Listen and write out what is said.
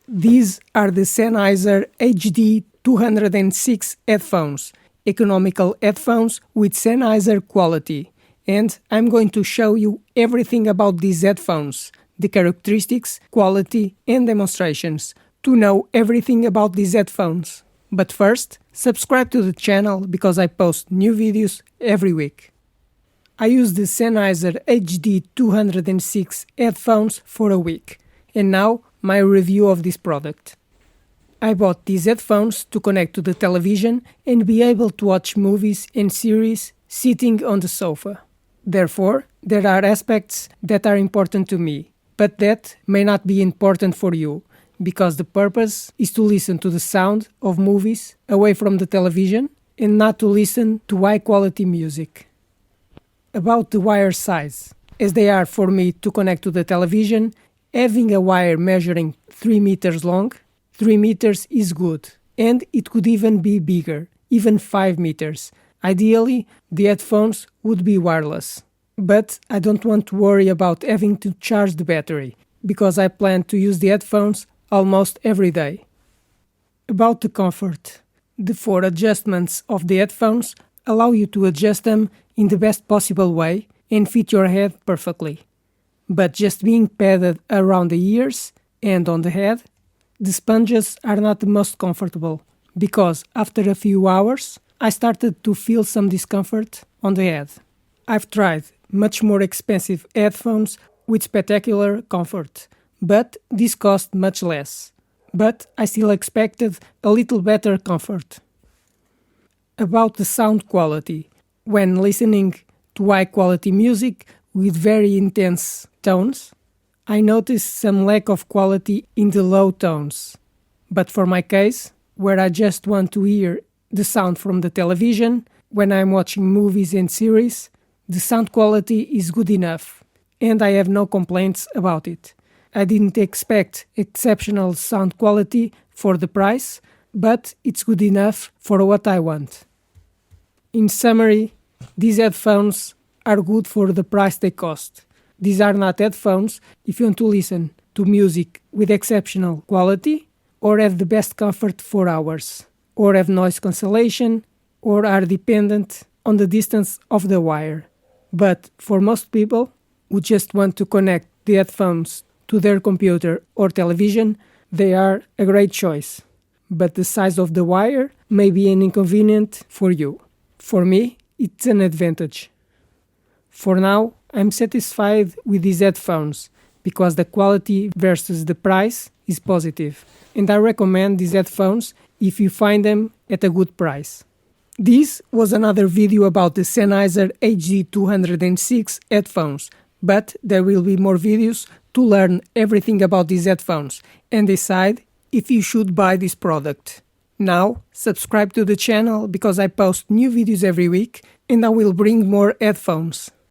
These are the Sennheiser HD206 headphones, economical headphones with Sennheiser quality. And I'm going to show you everything about these headphones, the characteristics, quality and demonstrations, to know everything about these headphones. But first, subscribe to the channel because I post new videos every week. I use the Sennheiser HD206 headphones for a week, and now my review of this product. I bought these headphones to connect to the television and be able to watch movies and series sitting on the sofa. Therefore, there are aspects that are important to me, but that may not be important for you, because the purpose is to listen to the sound of movies away from the television and not to listen to high-quality music. About the wire size, as they are for me to connect to the television, having a wire measuring 3 meters long, 3 meters is good, and it could even be bigger, even 5 meters. Ideally, the headphones would be wireless. But I don't want to worry about having to charge the battery, because I plan to use the headphones almost every day. About the comfort, the 4 adjustments of the headphones allow you to adjust them in the best possible way and fit your head perfectly. But just being padded around the ears and on the head, the sponges are not the most comfortable, because after a few hours I started to feel some discomfort on the head. I've tried much more expensive headphones with spectacular comfort, but this cost much less. But I still expected a little better comfort. About the sound quality, when listening to high-quality music with very intense tones, I noticed some lack of quality in the low tones. But for my case, where I just want to hear the sound from the television, when I'm watching movies and series, the sound quality is good enough, and I have no complaints about it. I didn't expect exceptional sound quality for the price, but it's good enough for what I want. In summary, these headphones are good for the price they cost. These are not headphones if you want to listen to music with exceptional quality, or have the best comfort for hours, or have noise cancellation, or are dependent on the distance of the wire. But for most people who just want to connect the headphones to their computer or television, they are a great choice. But the size of the wire may be an inconvenience for you. For me, it's an advantage. For now, I'm satisfied with these headphones, because the quality versus the price is positive, and I recommend these headphones if you find them at a good price. This was another video about the Sennheiser HD206 headphones, but there will be more videos to learn everything about these headphones and decide if you should buy this product. Now, subscribe to the channel because I post new videos every week and I will bring more headphones.